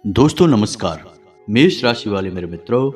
दोस्तों नमस्कार। मेष राशि वाले मेरे मित्रों,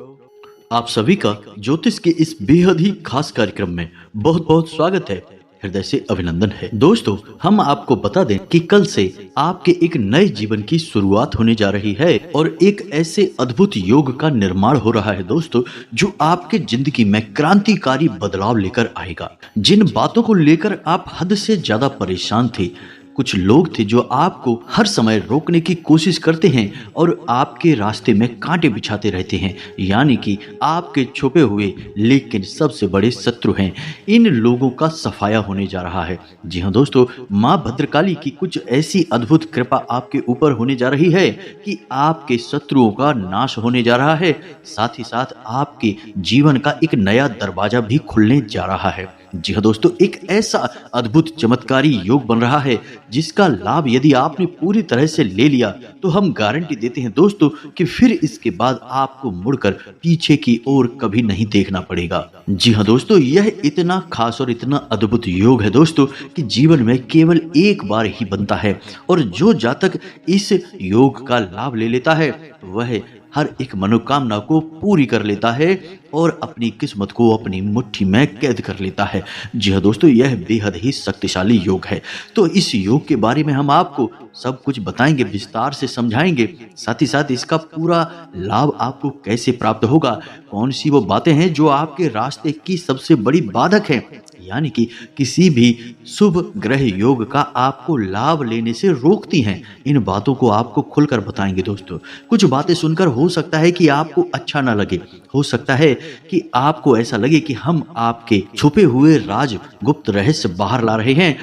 आप सभी का ज्योतिष के इस बेहद ही खास कार्यक्रम में बहुत बहुत स्वागत है। हृदय से अभिनंदन है। दोस्तों, हम आपको बता दें कि कल से आपके एक नए जीवन की शुरुआत होने जा रही है और एक ऐसे अद्भुत योग का निर्माण हो रहा है दोस्तों, जो आपके जिंदगी में क्रांतिकारी बदलाव लेकर आएगा। जिन बातों को लेकर आप हद से ज्यादा परेशान थे, कुछ लोग थे जो आपको हर समय रोकने की कोशिश करते हैं और आपके रास्ते में कांटे बिछाते रहते हैं, यानी कि आपके छुपे हुए लेकिन सबसे बड़े शत्रु हैं। इन लोगों का सफाया होने जा रहा है। जी हाँ दोस्तों, माँ भद्रकाली की कुछ ऐसी अद्भुत कृपा आपके ऊपर होने जा रही है कि आपके शत्रुओं का नाश होने जा रहा है। साथ ही साथ आपके जीवन का एक नया दरवाजा भी खुलने जा रहा है। जी हाँ दोस्तों, एक ऐसा अद्भुत चमत्कारी योग बन रहा है जिसका लाभ यदि आपने पूरी तरह से ले लिया तो हम गारंटी देते हैं दोस्तों कि फिर इसके बाद आपको मुड़कर पीछे की ओर कभी नहीं देखना पड़ेगा। जी हाँ दोस्तों, यह इतना खास और इतना अद्भुत योग है दोस्तों कि जीवन में केवल एक बार ही बनता है और जो जातक इस योग का लाभ ले लेता है वह हर एक मनोकामना को पूरी कर लेता है और अपनी किस्मत को अपनी मुट्ठी में कैद कर लेता है। जी हाँ दोस्तों, यह बेहद ही शक्तिशाली योग है। तो इस योग के बारे में हम आपको सब कुछ बताएंगे, विस्तार से समझाएंगे। साथ ही साथ इसका पूरा लाभ आपको कैसे प्राप्त होगा, कौन सी वो बातें हैं जो आपके रास्ते की सबसे बड़ी बाधक है, यानी कि किसी भी शुभ ग्रह योग का आपको लाभ लेने से रोकती हैं। इन बातों को आपको खुलकर बताएंगे दोस्तों। कुछ बातें सुनकर हो सकता है कि आपको अच्छा ना लगे, हो सकता है कि आपको ऐसा लगे कि हम आपके छुपे हुए राज गुप्त रहस्य बाहर ला रहे हैं,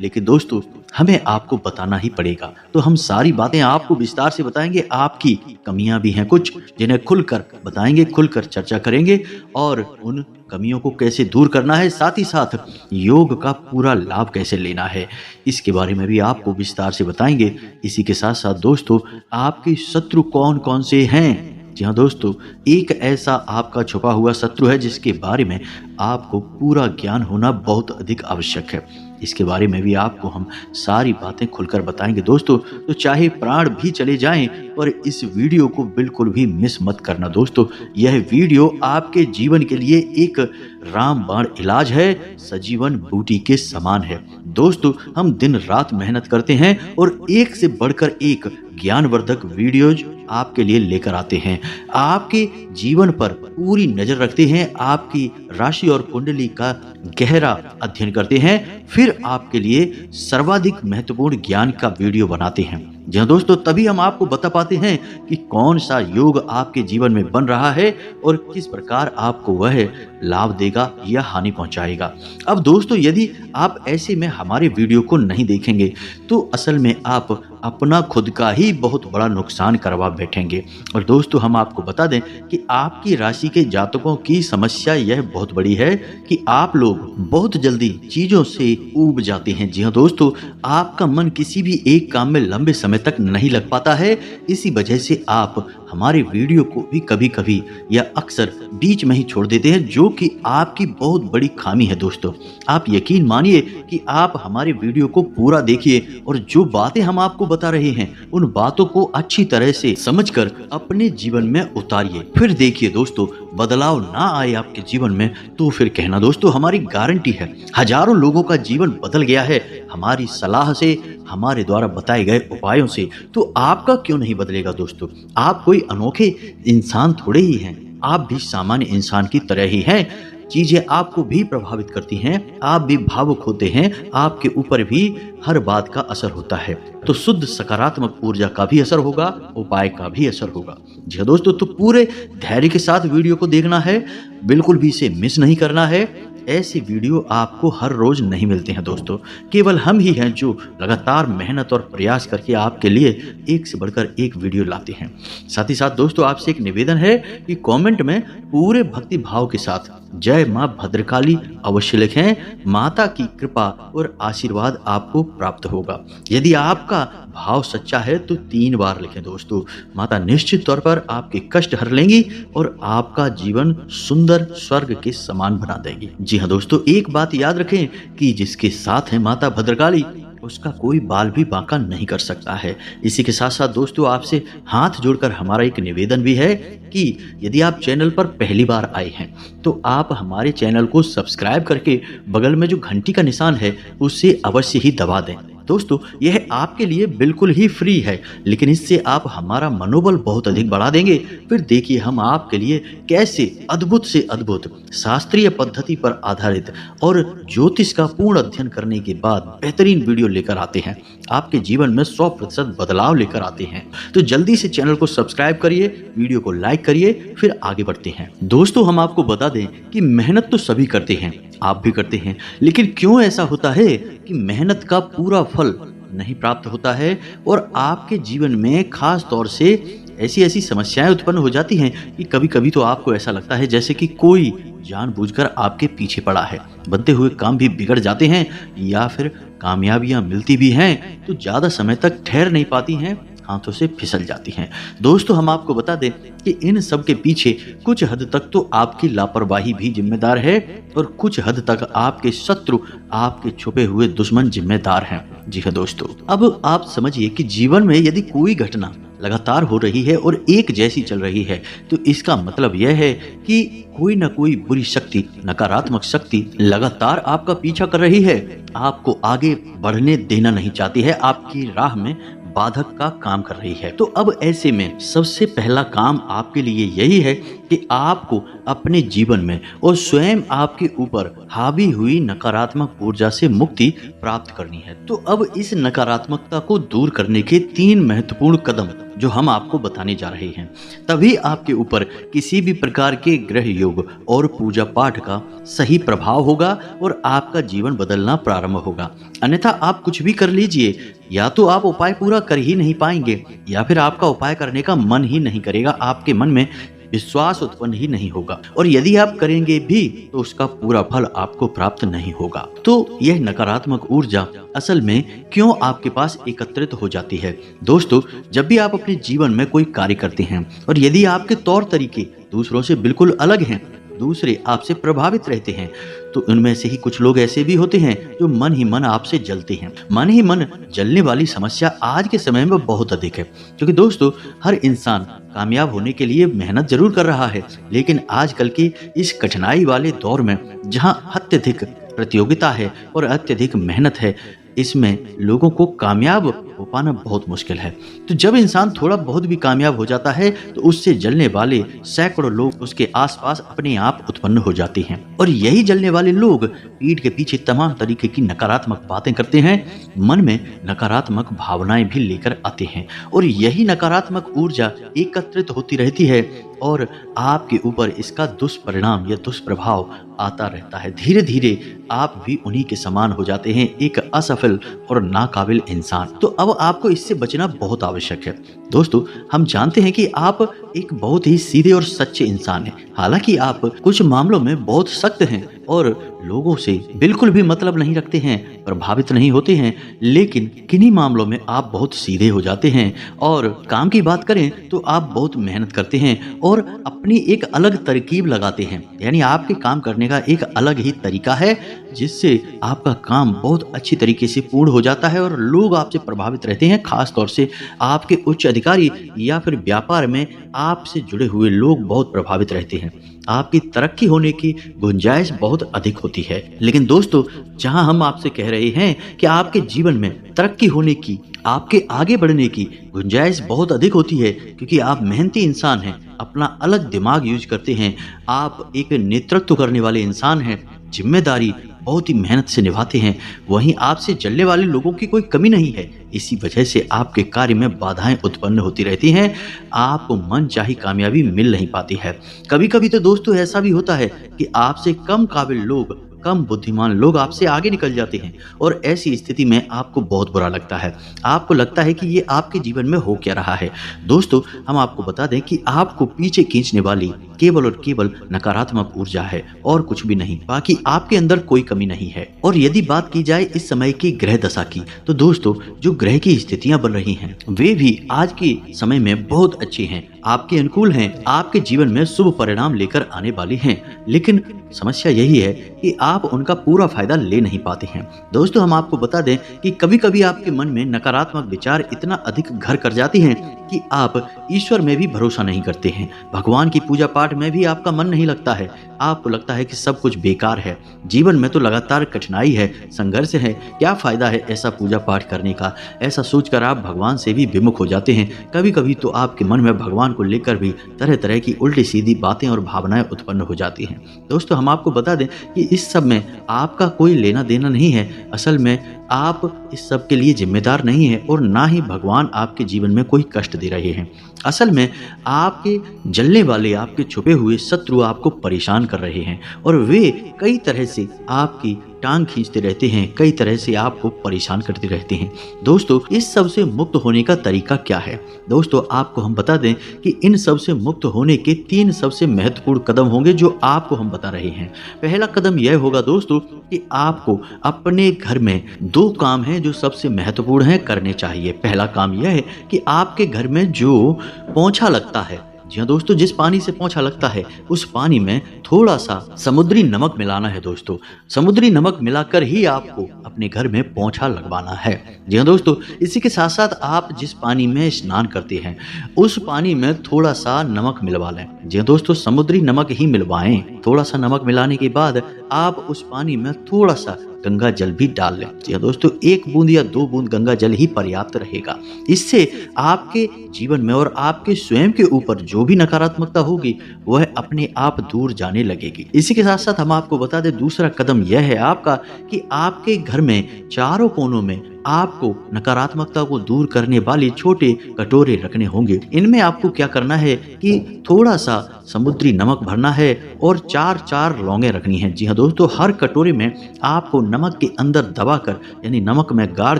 लेकिन दोस्तों हमें आपको बताना ही पड़ेगा। तो हम सारी बातें आपको विस्तार से बताएंगे। आपकी कमियां भी हैं कुछ जिन्हें खुलकर बताएंगे, खुलकर चर्चा करेंगे और उन कमियों को कैसे दूर करना है, साथ ही साथ योग का पूरा लाभ कैसे लेना है, इसके बारे में भी आपको विस्तार से बताएंगे। इसी के साथ साथ दोस्तों, आपके शत्रु कौन कौन से हैं। जी हाँ दोस्तों, एक ऐसा आपका छुपा हुआ शत्रु है जिसके बारे में आपको पूरा ज्ञान होना बहुत अधिक आवश्यक है। इसके बारे में भी आपको हम सारी बातें खुलकर बताएंगे दोस्तों। तो चाहे प्राण भी चले जाएं पर इस वीडियो को बिल्कुल भी मिस मत करना दोस्तों। यह वीडियो आपके जीवन के लिए एक रामबाण इलाज है, सजीवन बूटी के समान है। दोस्तों, हम दिन रात मेहनत करते हैं और एक से बढ़कर एक ज्ञानवर्धक वीडियोज आपके लिए लेकर आते हैं। आपके जीवन पर पूरी नजर रखते हैं, आपकी राशि और कुंडली का गहरा अध्ययन करते हैं, फिर आपके लिए सर्वाधिक महत्वपूर्ण ज्ञान का वीडियो बनाते हैं। जी हाँ दोस्तों, तभी हम आपको बता पाते हैं कि कौन सा योग आपके जीवन में बन रहा है और किस प्रकार आपको वह लाभ देगा या हानि पहुंचाएगा। अब दोस्तों, यदि आप ऐसे में हमारे वीडियो को नहीं देखेंगे तो असल में आप अपना खुद का ही बहुत बड़ा नुकसान करवा बैठेंगे। और दोस्तों, हम आपको बता दें कि आपकी राशि के जातकों की समस्या यह बहुत बड़ी है कि आप लोग बहुत जल्दी चीजों से ऊब जाते हैं। जी हाँ दोस्तों, आपका मन किसी भी एक काम में लंबे समय तक नहीं लग पाता है। इसी वजह से आप हमारे वीडियो को भी कभी कभी या अक्सर बीच में ही छोड़ देते हैं, जो कि आपकी बहुत बड़ी खामी है दोस्तों। आप यकीन मानिए कि आप हमारे वीडियो को पूरा देखिए और जो बातें हम आपको बता रहे हैं उन बातों को अच्छी तरह से समझकर अपने जीवन में उतारिए। फिर देखिए दोस्तों, बदलाव ना आए आपके जीवन में तो फिर कहना दोस्तों, हमारी गारंटी है। हजारों लोगों का जीवन बदल गया है हमारी सलाह से, हमारे द्वारा बताए गए उपायों से। तो आपका क्यों नहीं बदलेगा दोस्तों? आप कोई अनोखे इंसान थोड़े ही हैं, आप भी सामान्य इंसान की तरह ही हैं। चीजें आपको भी प्रभावित करती हैं, आप भी भावुक होते हैं, आपके ऊपर भी हर बात का असर होता है। तो शुद्ध सकारात्मक ऊर्जा का भी असर होगा, उपाय का भी असर होगा। जी हाँ दोस्तों, तो पूरे धैर्य के साथ वीडियो को देखना है, बिल्कुल भी इसे मिस नहीं करना है। ऐसे वीडियो आपको हर रोज नहीं मिलते हैं दोस्तों। केवल हम ही हैं जो लगातार मेहनत और प्रयास करके आपके लिए एक से बढ़कर एक वीडियो लाते हैं। साथ ही साथ दोस्तों, आपसे एक निवेदन है कि कमेंट में पूरे भक्ति भाव के साथ जय मां भद्रकाली अवश्य लिखें। माता की कृपा और आशीर्वाद आपको प्राप्त होगा। यदि आपका भाव सच्चा है तो 3 बार लिखें दोस्तों। माता निश्चित तौर पर आपके कष्ट हर लेंगी और आपका जीवन सुंदर स्वर्ग के समान बना देगी। जी हाँ दोस्तों, एक बात याद रखें कि जिसके साथ है माता भद्रकाली उसका कोई बाल भी बांका नहीं कर सकता है। इसी के साथ साथ दोस्तों, आपसे हाथ जोड़कर हमारा एक निवेदन भी है कि यदि आप चैनल पर पहली बार आए हैं तो आप हमारे चैनल को सब्सक्राइब करके बगल में जो घंटी का निशान है उसे अवश्य ही दबा दें। दोस्तों, यह आपके लिए बिल्कुल ही फ्री है, लेकिन इससे आप हमारा मनोबल बहुत अधिक बढ़ा देंगे। फिर देखिए हम आपके लिए कैसे अद्भुत से अद्भुत शास्त्रीय पद्धति पर आधारित और ज्योतिष का पूर्ण अध्ययन करने के बाद बेहतरीन वीडियो लेकर आते हैं, आपके जीवन में 100% बदलाव लेकर आते हैं। तो जल्दी से चैनल को सब्सक्राइब करिए, वीडियो को लाइक करिए, फिर आगे बढ़ते हैं। दोस्तों, हम आपको बता दें कि मेहनत तो सभी करते हैं, आप भी करते हैं, लेकिन क्यों ऐसा होता है कि मेहनत का पूरा फल नहीं प्राप्त होता है और आपके जीवन में खास तौर से ऐसी ऐसी समस्याएं उत्पन्न हो जाती हैं कि कभी कभी तो आपको ऐसा लगता है जैसे कि कोई जानबूझकर आपके पीछे पड़ा है। बनते हुए काम भी बिगड़ जाते हैं या फिर कामयाबियां मिलती भी हैं तो ज्यादा समय तक ठहर नहीं पाती हैं, हाथों से फिसल जाती हैं। दोस्तों, हम आपको बता दें कि इन सब के पीछे कुछ हद तक तो आपकी लापरवाही भी जिम्मेदार है और कुछ हद तक आपके शत्रु, आपके छुपे हुए दुश्मन जिम्मेदार हैं। जी हाँ दोस्तों, अब आप समझिए कि जीवन में यदि कोई घटना लगातार हो रही है और एक जैसी चल रही है तो इसका मतलब यह है कि कोई ना कोई बुरी शक्ति, नकारात्मक शक्ति लगातार आपका पीछा कर रही है, आपको आगे बढ़ने देना नहीं चाहती है, आपकी राह में बाधक का काम कर रही है। तो अब ऐसे में सबसे पहला काम आपके लिए यही है कि आपको अपने जीवन में और स्वयं आपके ऊपर हावी हुई नकारात्मक ऊर्जा से मुक्ति प्राप्त करनी है। तो अब इस नकारात्मकता को दूर करने के 3 महत्वपूर्ण कदम जो हम आपको बताने जा रहे हैं, तभी आपके ऊपर किसी भी प्रकार के ग्रह योग और पूजा पाठ का सही प्रभाव होगा और आपका जीवन बदलना प्रारंभ होगा। अन्यथा आप कुछ भी कर लीजिए, या तो आप उपाय पूरा कर ही नहीं पाएंगे या फिर आपका उपाय करने का मन ही नहीं करेगा, आपके मन में विश्वास उत्पन्न ही नहीं होगा और यदि आप करेंगे भी तो उसका पूरा फल आपको प्राप्त नहीं होगा। तो यह नकारात्मक ऊर्जा असल में क्यों आपके पास एकत्रित हो जाती है? दोस्तों, जब भी आप अपने जीवन में कोई कार्य करते हैं और यदि आपके तौर तरीके दूसरों से बिल्कुल अलग हैं, दूसरे आपसे प्रभावित रहते हैं, तो उनमें से ही कुछ लोग ऐसे भी होते हैं जो मन ही मन आपसे जलते हैं। मन ही मन जलने वाली समस्या आज के समय में बहुत अधिक है, क्योंकि दोस्तों हर इंसान कामयाब होने के लिए मेहनत जरूर कर रहा है, लेकिन आजकल की इस कठिनाई वाले दौर में जहां अत्यधिक प्रतियोगिता है और अत्यधिक मेहनत है, इसमें लोगों को कामयाब हो पाना बहुत मुश्किल है। तो जब इंसान थोड़ा बहुत भी कामयाब हो जाता है तो उससे जलने वाले सैकड़ों लोग उसके आसपास अपने आप उत्पन्न हो जाते हैं और यही जलने वाले लोग पीठ के पीछे तमाम तरीके की नकारात्मक बातें करते हैं, मन में नकारात्मक भावनाएं भी लेकर आते हैं और यही नकारात्मक ऊर्जा एकत्रित होती रहती है और आपके ऊपर इसका दुष्परिणाम या दुष्प्रभाव आता रहता है। धीरे धीरे आप भी उन्हीं के समान हो जाते हैं, एक असफल और नाकाबिल इंसान। तो अब आपको इससे बचना बहुत आवश्यक है। दोस्तों, हम जानते हैं कि आप एक बहुत ही सीधे और सच्चे इंसान हैं। हालांकि आप कुछ मामलों में बहुत सख्त हैं और लोगों से बिल्कुल भी मतलब नहीं रखते हैं, प्रभावित नहीं होते हैं, लेकिन किन्हीं मामलों में आप बहुत सीधे हो जाते हैं। और काम की बात करें तो आप बहुत मेहनत करते हैं और अपनी एक अलग तरकीब लगाते हैं, यानी आपके काम करने का एक अलग ही तरीका है जिससे आपका काम बहुत अच्छी तरीके से पूर्ण हो जाता है और लोग आपसे प्रभावित रहते हैं। खास तौर से आपके उच्च अधिकारी या फिर व्यापार में आपसे जुड़े हुए लोग बहुत प्रभावित रहते हैं। आपकी तरक्की होने की गुंजाइश बहुत अधिक होती है। लेकिन दोस्तों, जहां हम आपसे कह रहे हैं कि आपके जीवन में तरक्की होने की, आपके आगे बढ़ने की गुंजाइश बहुत अधिक होती है, क्योंकि आप मेहनती इंसान हैं, अपना अलग दिमाग यूज करते हैं, आप एक नेतृत्व करने वाले इंसान हैं, जिम्मेदारी बहुत ही मेहनत से निभाते हैं, वहीं आपसे जलने वाले लोगों की कोई कमी नहीं है। इसी वजह से आपके कार्य में बाधाएं उत्पन्न होती रहती हैं, आपको मनचाही कामयाबी मिल नहीं पाती है। कभी कभी तो दोस्तों ऐसा भी होता है कि आपसे कम काबिल लोग, कम बुद्धिमान लोग आपसे आगे निकल जाते हैं और ऐसी स्थिति में आपको बहुत बुरा लगता है। आपको लगता है कि ये आपके जीवन में हो क्या रहा है। दोस्तों, हम आपको बता दें कि आपको पीछे खींचने वाली केवल और केवल नकारात्मक ऊर्जा है और कुछ भी नहीं, बाकी आपके अंदर कोई कमी नहीं है। और यदि बात की जाए इस समय की ग्रह दशा की, तो दोस्तों जो ग्रह की स्थितियां बन रही हैं वे भी आज के समय में बहुत अच्छी हैं, आपके अनुकूल हैं, आपके जीवन में शुभ परिणाम लेकर आने वाली हैं। लेकिन समस्या यही है कि आप उनका पूरा फायदा ले नहीं पाते हैं। दोस्तों, हम आपको बता दें कि कभी कभी आपके मन में नकारात्मक विचार इतना अधिक घर कर जाते हैं कि आप ईश्वर में भी भरोसा नहीं करते हैं। भगवान की पूजा पाठ में भी आपका मन नहीं लगता है। आपको लगता है कि सब कुछ बेकार है, जीवन में तो लगातार कठिनाई है, संघर्ष है, क्या फायदा है ऐसा पूजा पाठ करने का। ऐसा सोचकर आप भगवान से भी विमुख हो जाते हैं। कभी कभी तो आपके मन में भगवान को लेकर भी तरह तरह की उल्टी सीधी बातें और भावनाएं उत्पन्न हो जाती हैं। दोस्तों, हम आपको बता दें कि इस सब में आपका कोई लेना देना नहीं है। असल में आप इस सब के लिए जिम्मेदार नहीं है और ना ही भगवान आपके जीवन में कोई कष्ट दे रहे हैं। असल में आपके जलने वाले, आपके छुपे हुए शत्रु आपको परेशान कर रहे हैं और वे कई तरह से आपकी टांग खींचते रहते हैं, कई तरह से आपको परेशान करते रहते हैं। दोस्तों, इस सब से मुक्त होने का तरीका क्या है? दोस्तों, आपको हम बता दें कि इन सब से मुक्त होने के 3 सबसे महत्वपूर्ण कदम होंगे जो आपको हम बता रहे हैं। पहला कदम यह होगा दोस्तों कि आपको अपने घर में 2 काम हैं जो सबसे महत्वपूर्ण हैं, करने चाहिए। पहला काम यह है कि आपके घर में जो पोंछा लगता है, जी हाँ दोस्तों, जिस पानी से पोंछा लगता है उस पानी में थोड़ा सा समुद्री नमक मिलाना है। दोस्तों, समुद्री नमक मिलाकर ही आपको अपने घर में पोंछा लगवाना है। जी हाँ दोस्तों, इसी के साथ साथ आप जिस पानी में स्नान करते हैं उस पानी में थोड़ा सा नमक मिलवा लें। जी हाँ दोस्तों, समुद्री नमक ही मिलवाएं। थोड़ा सा नमक मिलाने के बाद आप उस पानी में थोड़ा सा गंगा जल भी डाल लें। जी हाँ दोस्तों, 1 बूंद या 2 बूंद गंगा जल ही पर्याप्त रहेगा। इससे आपके जीवन में और आपके स्वयं के ऊपर जो भी नकारात्मकता होगी वह अपने आप दूर जाने लगेगी। इसी के साथ साथ हम आपको बता दें, दूसरा कदम यह है आपका कि आपके घर में चारों कोनों में आपको नकारात्मकता को दूर करने वाले छोटे कटोरे रखने होंगे। इनमें आपको क्या करना है कि थोड़ा सा समुद्री नमक भरना है और 4-4 लौंगे रखनी है। जी हाँ दोस्तों, हर कटोरे में आपको नमक के अंदर दबाकर यानी नमक में गाड़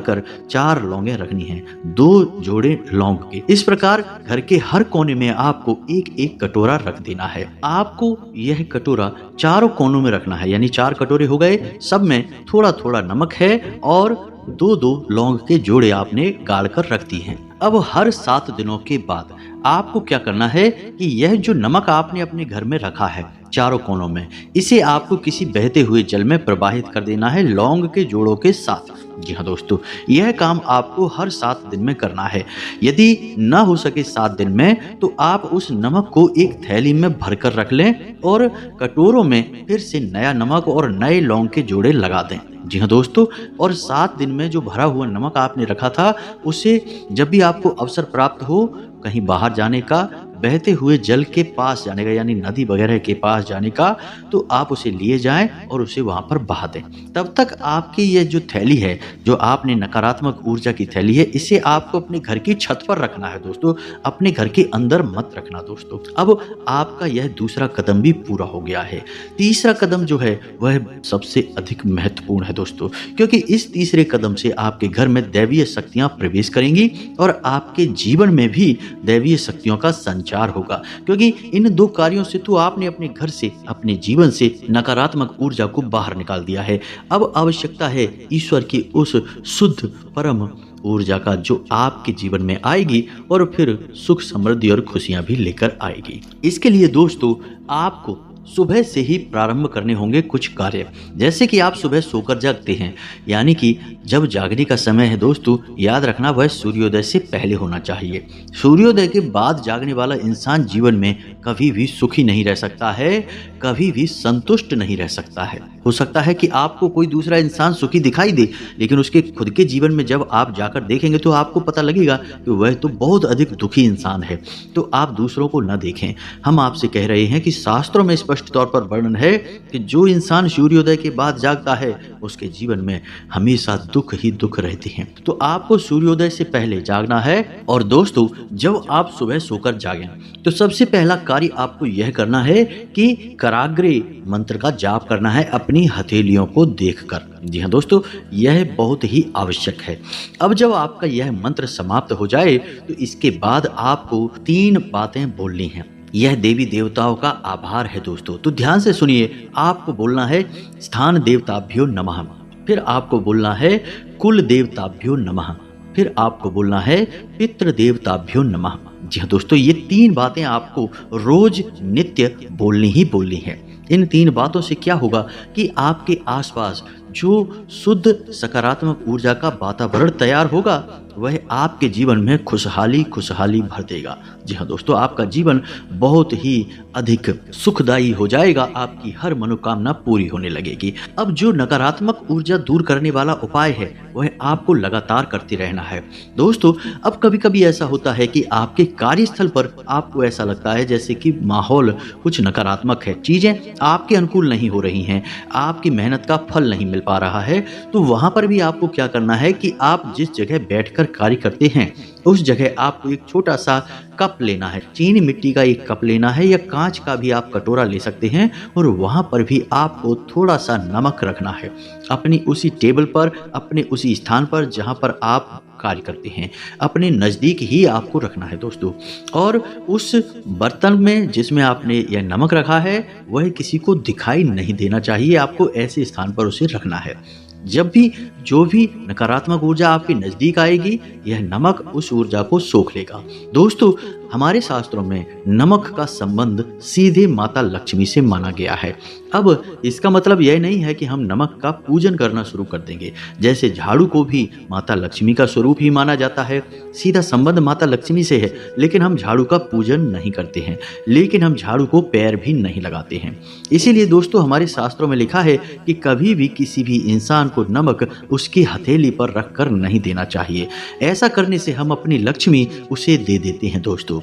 कर 4 लौंगे रखनी है, 2 जोड़े लौंग के। इस प्रकार घर के हर कोने में आपको 1-1 कटोरा रख देना है। आपको यह कटोरा चारों कोनों में रखना है, यानी 4 कटोरे हो गए, सब में थोड़ा थोड़ा नमक है और 2-2 लौंग के जोड़े आपने गाड़ कर रख दी हैं। अब हर 7 दिनों के बाद आपको क्या करना है कि यह जो नमक आपने अपने घर में रखा है चारों कोनों में, इसे आपको किसी बहते हुए जल में प्रवाहित कर देना है लौंग के जोड़ों के साथ। जी हाँ दोस्तों, यह काम आपको हर 7 दिन में करना है। यदि न हो सके 7 दिन में तो आप उस नमक को एक थैली में भरकर रख लें और कटोरों में फिर से नया नमक और नए लौंग के जोड़े लगा दें। जी हाँ दोस्तों, और 7 दिन में जो भरा हुआ नमक आपने रखा था उसे जब भी आपको अवसर प्राप्त हो कहीं बाहर जाने का, बहते हुए जल के पास जाने का यानी नदी वगैरह के पास जाने का, तो आप उसे लिए जाएं और उसे वहां पर बहा दें। तब तक आपकी ये जो थैली है, जो आपने नकारात्मक ऊर्जा की थैली है, इसे आपको अपने घर की छत पर रखना है दोस्तों, अपने घर के अंदर मत रखना दोस्तों। अब आपका यह दूसरा कदम भी पूरा हो गया है। तीसरा कदम जो है वह सबसे अधिक महत्वपूर्ण है दोस्तों, क्योंकि इस तीसरे कदम से आपके घर में दैवीय शक्तियां प्रवेश करेंगी और आपके जीवन में भी दैवीय शक्तियों का संचार होगा। क्योंकि इन 2 कार्यों से तो आपने अपने घर से, अपने जीवन से नकारात्मक ऊर्जा को बाहर निकाल दिया है। अब आवश्यकता है ईश्वर की उस शुद्ध परम ऊर्जा का जो आपके जीवन में आएगी और फिर सुख, समृद्धि और खुशियां भी लेकर आएगी। इसके लिए दोस्तों आपको सुबह से ही प्रारंभ करने होंगे कुछ कार्य। जैसे कि आप सुबह सोकर जागते हैं, यानी कि जब जागने का समय है दोस्तों, याद रखना वह सूर्योदय से पहले होना चाहिए। सूर्योदय के बाद जागने वाला इंसान जीवन में कभी भी सुखी नहीं रह सकता है, कभी भी संतुष्ट नहीं रह सकता है। हो सकता है कि आपको कोई दूसरा इंसान सुखी दिखाई दे, लेकिन उसके खुद के जीवन में जब आप जाकर देखेंगे तो आपको पता लगेगा कि वह तो बहुत अधिक दुखी इंसान है। तो आप दूसरों को न देखें। हम आपसे कह रहे हैं कि शास्त्रों में स्पष्ट तौर पर वर्णन है कि जो इंसान सूर्योदय के बाद जागता है उसके जीवन में हमेशा दुख ही दुख रहते हैं। तो आपको सूर्योदय से पहले जागना है। और दोस्तों, जब आप सुबह सोकर जागें तो सबसे पहला कार्य आपको यह करना है कि कराग्रे मंत्र का जाप करना है अपनी हथेलियों को देखकर। जी हाँ दोस्तों, यह बहुत ही आवश्यक है। अब जब आपका यह मंत्र समाप्त हो जाए तो इसके बाद आपको 3 बातें बोलनी हैं। यह देवी देवताओं का आभार है दोस्तों, तो ध्यान से सुनिए। आपको बोलना है स्थान देवताभ्यो नमः, फिर आपको बोलना है कुल देवताभ्यो नमः, फिर आपको बोलना है पितृ देवताभ्यो नमः। जी हाँ दोस्तों, ये 3 बातें आपको रोज नित्य बोलनी ही बोलनी है। इन 3 बातों से क्या होगा कि आपके आसपास जो शुद्ध सकारात्मक ऊर्जा का वातावरण तैयार होगा, वह आपके जीवन में खुशहाली खुशहाली भर देगा। जी हाँ दोस्तों, आपका जीवन बहुत ही अधिक सुखदायी हो जाएगा, आपकी हर मनोकामना पूरी होने लगेगी। अब जो नकारात्मक ऊर्जा दूर करने वाला उपाय है, वह आपको लगातार करते रहना है। दोस्तों, अब कभी-कभी ऐसा होता है कि आपके कार्यस्थल पर आपको ऐसा लगता है जैसे कि माहौल कुछ नकारात्मक है, चीज़ें आपके अनुकूल नहीं हो रही हैं, आपकी मेहनत का फल नहीं मिल पा रहा है, तो वहाँ पर भी आपको क्या करना है कि आप जिस जगह बैठकर कार्य करते हैं, उस जगह आपको एक छोटा सा कप लेना है, चीनी मिट्टी का एक कप लेना है या कांच का भी आप कटोरा ले सकते हैं, और वहाँ पर भी आपको थोड़ा सा नमक रखना है अपनी उसी टेबल पर, अपने उसी स्थान पर जहाँ पर आप कार्य करते हैं, अपने नज़दीक ही आपको रखना है दोस्तों। और उस बर्तन में जिसमें आपने यह नमक रखा है, वह किसी को दिखाई नहीं देना चाहिए, आपको ऐसे स्थान पर उसे रखना है। जब भी जो भी नकारात्मक ऊर्जा आपके नज़दीक आएगी, यह नमक उस ऊर्जा को सोख लेगा। दोस्तों, हमारे शास्त्रों में नमक का संबंध सीधे माता लक्ष्मी से माना गया है। अब इसका मतलब यह नहीं है कि हम नमक का पूजन करना शुरू कर देंगे। जैसे झाड़ू को भी माता लक्ष्मी का स्वरूप ही माना जाता है, सीधा संबंध माता लक्ष्मी से है, लेकिन हम झाड़ू का पूजन नहीं करते हैं, लेकिन हम झाड़ू को पैर भी नहीं लगाते हैं। इसीलिए दोस्तों, हमारे शास्त्रों में लिखा है कि कभी भी किसी भी इंसान को नमक उसकी हथेली पर रखकर नहीं देना चाहिए। ऐसा करने से हम अपनी लक्ष्मी उसे दे देते हैं दोस्तों।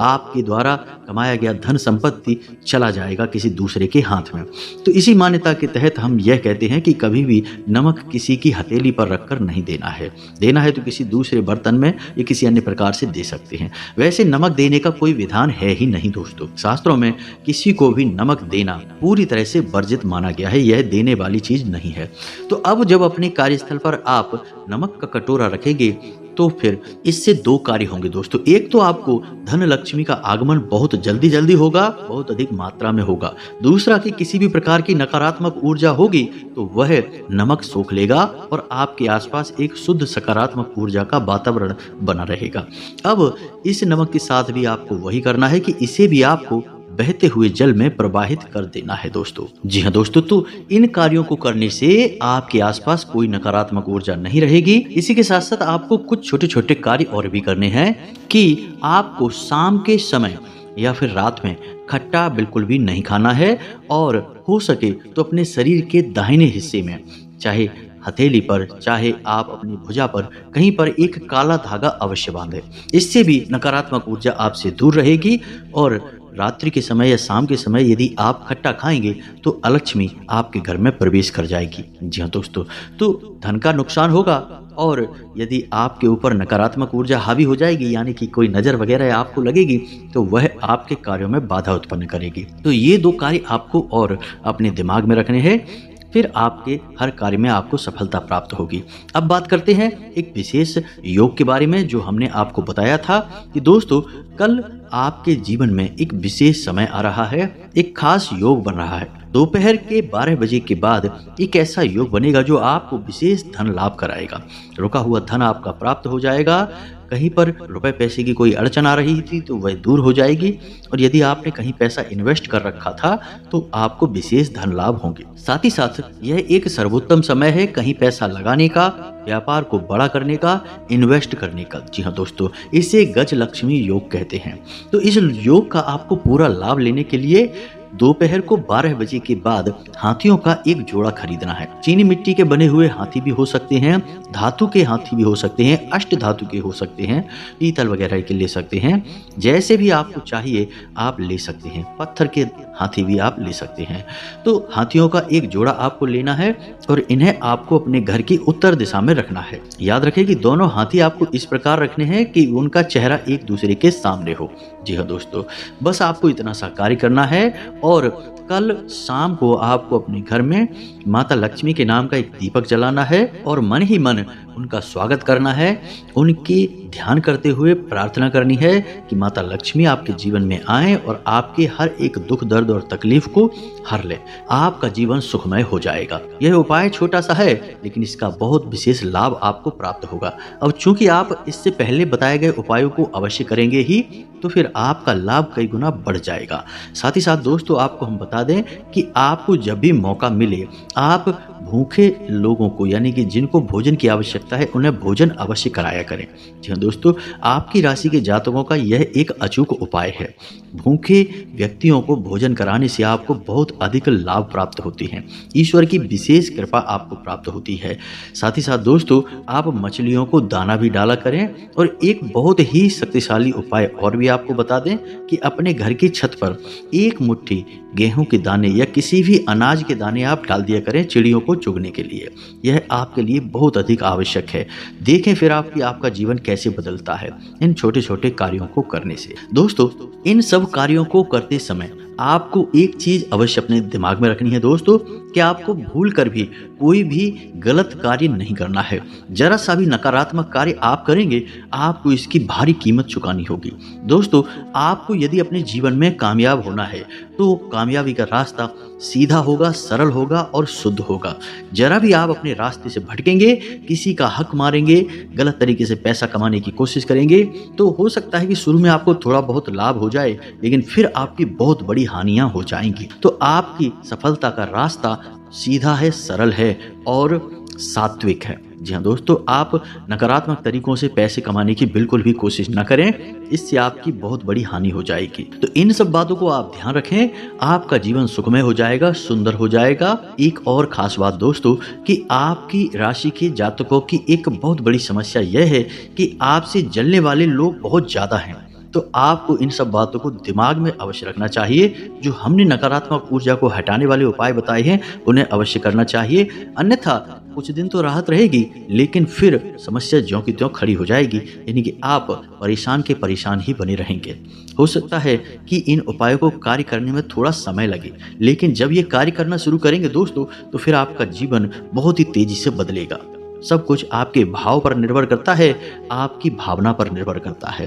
आपके द्वारा कमाया गया धन संपत्ति चला जाएगा किसी दूसरे के हाथ में। तो इसी मान्यता के तहत हम यह कहते हैं कि कभी भी नमक किसी की हथेली पर रखकर नहीं देना है। देना है तो किसी दूसरे बर्तन में या किसी अन्य प्रकार से दे सकते हैं। वैसे नमक देने का कोई विधान है ही नहीं दोस्तों। शास्त्रों में किसी को भी नमक देना पूरी तरह से वर्जित माना गया है, यह देने वाली चीज नहीं है। तो अब जब अपने कार्यस्थल पर आप नमक का कटोरा रखेंगे, तो फिर इससे 2 कार्य होंगे दोस्तों। एक तो आपको धन लक्ष्मी का आगमन बहुत जल्दी जल्दी होगा, बहुत अधिक मात्रा में होगा। दूसरा कि किसी भी प्रकार की नकारात्मक ऊर्जा होगी तो वह नमक सोख लेगा और आपके आसपास एक शुद्ध सकारात्मक ऊर्जा का वातावरण बना रहेगा। अब इस नमक के साथ भी आपको वही करना है कि इसे भी आपको बहते हुए जल में प्रवाहित कर देना है दोस्तों। जी हाँ दोस्तों, तो इन कार्यों को करने से आपके आसपास कोई नकारात्मक ऊर्जा नहीं रहेगी। इसी के साथ साथ आपको कुछ छोटे छोटे कार्य और भी करने हैं कि आपको शाम के समय या फिर रात में खट्टा बिल्कुल भी नहीं खाना है, और हो सके तो अपने शरीर के दाहिने हिस्से में, चाहे हथेली पर चाहे आप अपनी भुजा पर, कहीं पर एक काला धागा अवश्य बांधें। इससे भी नकारात्मक ऊर्जा आपसे दूर रहेगी, और रात्रि के समय या शाम के समय यदि आप खट्टा खाएंगे तो अलक्ष्मी आपके घर में प्रवेश कर जाएगी। जी हाँ दोस्तों, तो धन का नुकसान होगा, और यदि आपके ऊपर नकारात्मक ऊर्जा हावी हो जाएगी, यानी कि कोई नज़र वगैरह आपको लगेगी, तो वह आपके कार्यों में बाधा उत्पन्न करेगी। तो ये 2 कार्य आपको और अपने दिमाग में रखने हैं, फिर आपके हर कार्य में आपको सफलता प्राप्त होगी। अब बात करते हैं एक विशेष योग के बारे में, जो हमने आपको बताया था कि दोस्तों कल आपके जीवन में एक विशेष समय आ रहा है, एक खास योग बन रहा है। दोपहर के 12 बजे के बाद एक ऐसा योग बनेगा जो आपको विशेष धन लाभ कराएगा। रुका हुआ धन आपका प्राप्त हो जाएगा। कहीं पर रुपए पैसे की कोई अड़चन आ रही थी तो वह दूर हो जाएगी, और यदि आपने कहीं पैसा इन्वेस्ट कर रखा था तो आपको विशेष धन लाभ होंगे। साथ ही साथ यह एक सर्वोत्तम समय है कहीं पैसा लगाने का, व्यापार को बड़ा करने का, इन्वेस्ट करने का। जी हाँ दोस्तों, इसे गज लक्ष्मी योग कहते हैं। तो इस योग का आपको पूरा लाभ लेने के लिए दोपहर को 12 बजे के बाद हाथियों का एक जोड़ा खरीदना है। चीनी मिट्टी के बने हुए हाथी भी हो सकते हैं, धातु के हाथी भी हो सकते हैं, अष्ट धातु के हो सकते हैं, पीतल वगैरह के ले सकते हैं, जैसे भी आपको चाहिए आप ले सकते हैं। पत्थर के हाथी भी आप ले सकते हैं। तो हाथियों का एक जोड़ा आपको लेना है और इन्हें आपको अपने घर की उत्तर दिशा में रखना है। याद रखें कि दोनों हाथी आपको इस प्रकार रखने हैं कि उनका चेहरा एक दूसरे के सामने हो। जी हाँ दोस्तों, बस आपको इतना सा कार्य करना है, और कल शाम को आपको अपने घर में माता लक्ष्मी के नाम का एक दीपक जलाना है, और मन ही मन उनका स्वागत करना है, उनकी ध्यान करते हुए प्रार्थना करनी है कि माता लक्ष्मी आपके जीवन में आए और आपके हर एक दुख दर्द और तकलीफ को हर ले। आपका जीवन सुखमय हो जाएगा। यह उपाय छोटा सा है लेकिन इसका बहुत विशेष लाभ आपको प्राप्त होगा। अब चूंकि आप इससे पहले बताए गए उपायों को अवश्य करेंगे ही, तो फिर आपका लाभ कई गुना बढ़ जाएगा। साथ ही साथ दोस्तों आपको हम बता दें कि आपको जब भी मौका मिले आप भूखे लोगों को, यानी कि जिनको भोजन की आवश्यकता है, उन्हें भोजन अवश्य कराया करें। जी हाँ दोस्तों, आपकी राशि के जातकों का यह एक अचूक उपाय है। भूखे व्यक्तियों को भोजन कराने से आपको बहुत अधिक लाभ प्राप्त होती है। ईश्वर की विशेष कृपा आपको प्राप्त होती है। साथ ही साथ दोस्तों आप मछलियों को दाना भी डाला करें। और एक बहुत ही शक्तिशाली उपाय और भी आपको बता दें कि अपने घर की छत पर एक मुट्ठी गेहूं के दाने या किसी भी अनाज के दाने आप डाल दिया करें चिड़ियों को चुगने के लिए। यह आपके लिए बहुत अधिक आवश्यक है। देखें फिर आपका जीवन कैसे बदलता है इन छोटे छोटे कार्यों को करने से। दोस्तों इन सब कार्यों को करते समय आपको एक चीज अवश्य अपने दिमाग में रखनी है दोस्तों, कि आपको भूल कर भी कोई भी गलत कार्य नहीं करना है। जरा सा भी नकारात्मक कार्य आप करेंगे आपको इसकी भारी कीमत चुकानी होगी। दोस्तों आपको यदि अपने जीवन में कामयाब होना है तो कामयाबी का रास्ता सीधा होगा, सरल होगा और शुद्ध होगा। जरा भी आप अपने रास्ते से भटकेंगे, किसी का हक मारेंगे, गलत तरीके से पैसा कमाने की कोशिश करेंगे, तो हो सकता है कि शुरू में आपको थोड़ा बहुत लाभ हो जाए लेकिन फिर आपकी बहुत बड़ी हानियां हो जाएंगी। तो आपकी सफलता का रास्ता सीधा है, सरल है और सात्विक है। जी हाँ दोस्तों, आप नकारात्मक तरीकों से पैसे कमाने की बिल्कुल भी कोशिश न करें, इससे आपकी बहुत बड़ी हानि हो जाएगी। तो इन सब बातों को आप ध्यान रखें, आपका जीवन सुखमय हो जाएगा, सुंदर हो जाएगा। एक और खास बात दोस्तों कि आपकी राशि के जातकों की एक बहुत बड़ी समस्या यह है कि आपसे जलने वाले लोग बहुत ज्यादा हैं। तो आपको इन सब बातों को दिमाग में अवश्य रखना चाहिए। जो हमने नकारात्मक ऊर्जा को हटाने वाले उपाय बताए हैं उन्हें अवश्य करना चाहिए, अन्यथा कुछ दिन तो राहत रहेगी लेकिन फिर समस्या ज्यों की त्यों खड़ी हो जाएगी, यानी कि आप परेशान के परेशान ही बने रहेंगे। हो सकता है कि इन उपायों को कार्य करने में थोड़ा समय लगे, लेकिन जब ये कार्य करना शुरू करेंगे दोस्तों तो फिर आपका जीवन बहुत ही तेजी से बदलेगा। सब कुछ आपके भाव पर निर्भर करता है, आपकी भावना पर निर्भर करता है।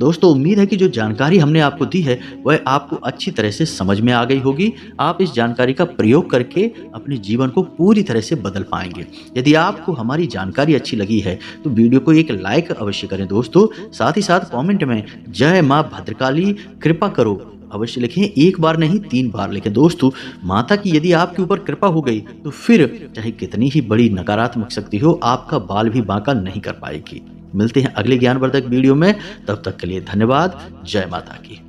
दोस्तों उम्मीद है कि जो जानकारी हमने आपको दी है वह आपको अच्छी तरह से समझ में आ गई होगी। आप इस जानकारी का प्रयोग करके अपने जीवन को पूरी तरह से बदल पाएंगे। यदि आपको हमारी जानकारी अच्छी लगी है तो वीडियो को एक लाइक अवश्य करें दोस्तों। साथ ही साथ कमेंट में जय माँ भद्रकाली कृपा करो अवश्य लिखें। एक बार नहीं 3 बार लिखें दोस्तों। माता की यदि आपके ऊपर कृपा हो गई तो फिर चाहे कितनी ही बड़ी नकारात्मक शक्ति हो आपका बाल भी बांका नहीं कर पाएगी। मिलते हैं अगले ज्ञानवर्धक वीडियो में, तब तक के लिए धन्यवाद। जय माता की।